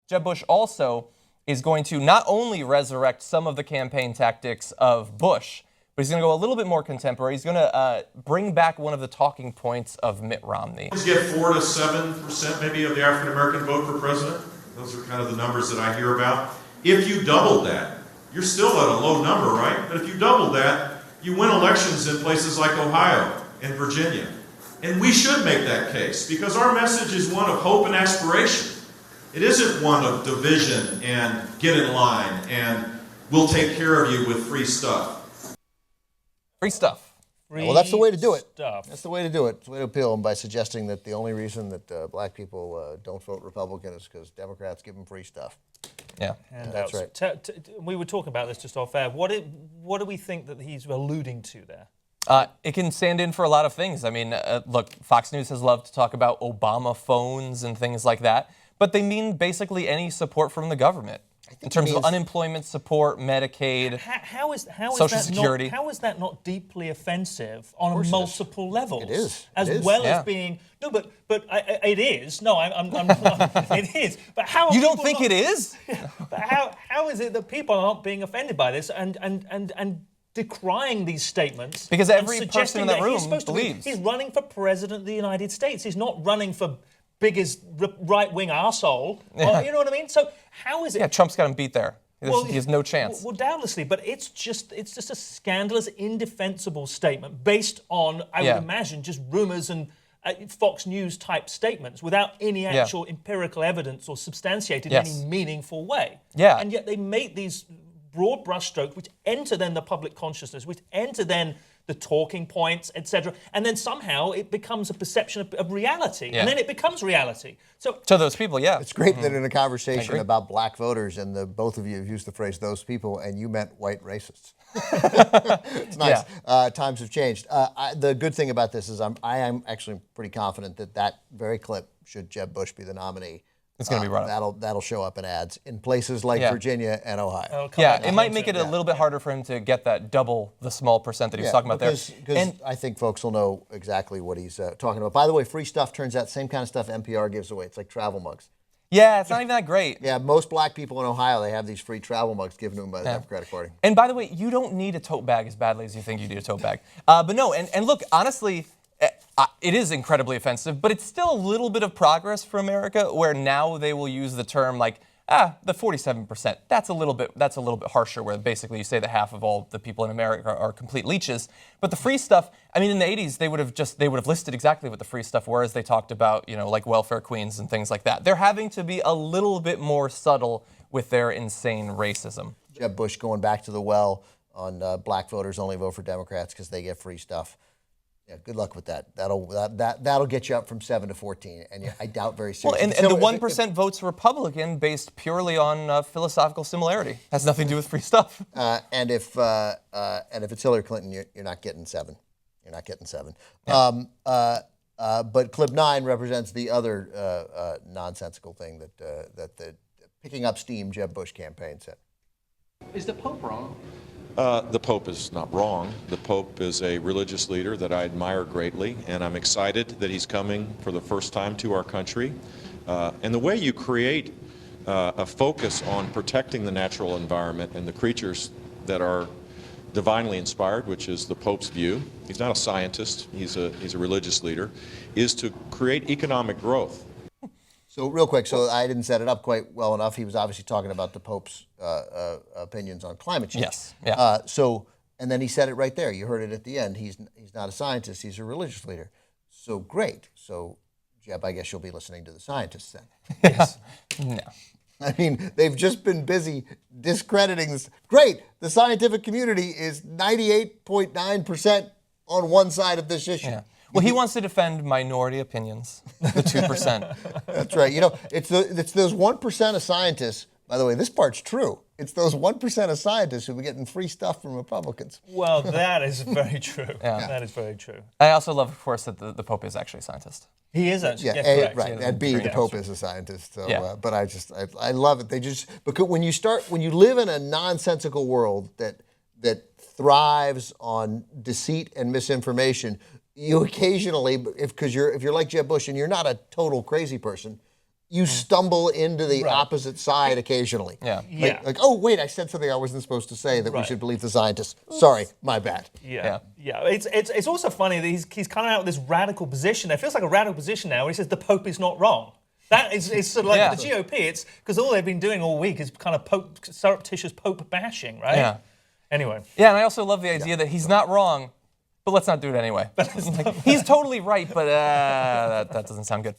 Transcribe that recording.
Jeb Bush also is going to not only resurrect some of the campaign tactics of Bush, but he's going to go a little bit more contemporary. He's going to bring back one of the talking points of Mitt Romney. You get 4 to 7% maybe of the African American vote for president. Those are kind of the numbers that I hear about. If you doubled that, you're still at a low number, right? But if you doubled that, you win elections in places like Ohio and Virginia. And we should make that case because our message is one of hope and aspiration. It isn't one of division and get in line and we'll take care of you with free stuff. Free stuff. Well, that's the way to do it. That's the way to do it. It's the way to appeal them by suggesting that the only reason that black people don't vote Republican is because Democrats give them free stuff. Yeah, that's right. We were talking about this just off air. What do we think that he's alluding to there? It can stand in for a lot of things. I mean, look, Fox News has loved to talk about Obama phones and things like that, but they mean basically any support from the government. In terms of unemployment support, Medicaid, how is Social Security. How is that not deeply offensive on multiple levels? It is. As well as being but it is. No, I'm it is. But how? You don't think it is? But how is it that people are not being offended by this and decrying these statements? Because every person in that room believes he's running for president of the United States. He's not running for biggest right-wing arsehole. Yeah. You know what I mean? So how is it? Yeah, Trump's got him beat there. He has no chance. Well, doubtlessly, but it's just a scandalous, indefensible statement based on, I would imagine, just rumors and Fox News type statements without any actual empirical evidence or substantiated in any meaningful way. Yeah. And yet they make these broad brushstrokes which enter then the public consciousness, which enter then the talking points, etc. And then somehow it becomes a perception of reality. And then it becomes reality. So to those people, It's great that in a conversation about black voters, and both of you have used the phrase "those people," and you meant white racists. It's nice. Yeah. Times have changed. The good thing about this is I am actually pretty confident that very clip, should Jeb Bush be the nominee, it's going to be brought up. That'll show up in ads in places like Virginia and Ohio. It might make it a little bit harder for him to get that double the small percent that he was talking about there. Because I think folks will know exactly what he's talking about. By the way, free stuff turns out same kind of stuff NPR gives away. It's like travel mugs. Yeah, it's not even that great. Yeah, most black people in Ohio, they have these free travel mugs given to them by the Democratic Party. And by the way, you don't need a tote bag as badly as you think you need a tote bag. But no, and look, honestly, it is incredibly offensive, but it's still a little bit of progress for America, where now they will use the term like, the 47%. That's a little bit harsher, where basically you say that half of all the people in America are complete leeches. But the free stuff, I mean, in the 80s, they would have listed exactly what the free stuff were, as they talked about, like welfare queens and things like that. They're having to be a little bit more subtle with their insane racism. Jeb Bush going back to the well on black voters only vote for Democrats because they get free stuff. Yeah, good luck with that. That'll get you up from 7 to 14, and I doubt very seriously. Well, and the 1% votes Republican based purely on philosophical similarity. Has nothing to do with free stuff. And if it's Hillary Clinton, you're not getting 7. You're not getting 7. Yeah. But clip 9 represents the other nonsensical thing that the picking up steam Jeb Bush campaign said. Is the Pope wrong? The Pope is not wrong. The Pope is a religious leader that I admire greatly, and I'm excited that he's coming for the first time to our country. And the way you create a focus on protecting the natural environment and the creatures that are divinely inspired, which is the Pope's view, he's not a scientist, he's a religious leader, is to create economic growth. So real quick, so I didn't set it up quite well enough. He was obviously talking about the Pope's opinions on climate change. Yes. Yeah. And then he said it right there. You heard it at the end. He's not a scientist. He's a religious leader. So great. So Jeb, I guess you'll be listening to the scientists then. Yes. No. I mean, they've just been busy discrediting this. Great. The scientific community is 98.9% on one side of this issue. Yeah. Well, he wants to defend minority opinions, the 2%. That's right. It's those 1% of scientists. By the way, this part's true. It's those 1% of scientists who are getting free stuff from Republicans. Well, that is very true. That is very true. I also love, of course, that the Pope is actually a scientist. He is actually. Yeah, correct. right. And B, the Pope is a scientist. So, but I love it. Because when you live in a nonsensical world that thrives on deceit and misinformation, you occasionally, if you're like Jeb Bush and you're not a total crazy person, you stumble into the opposite side occasionally. Yeah. Like, oh, wait, I said something I wasn't supposed to say, that we should believe the scientists. Sorry, my bad. Yeah. It's also funny that he's coming out with this radical position. It feels like a radical position now where he says the Pope is not wrong. That is sort of like the GOP. It's because all they've been doing all week is kind of surreptitious Pope bashing, right? Yeah. Anyway. Yeah, and I also love the idea that he's not wrong, but let's not do it anyway. Like, he's totally right, but that doesn't sound good.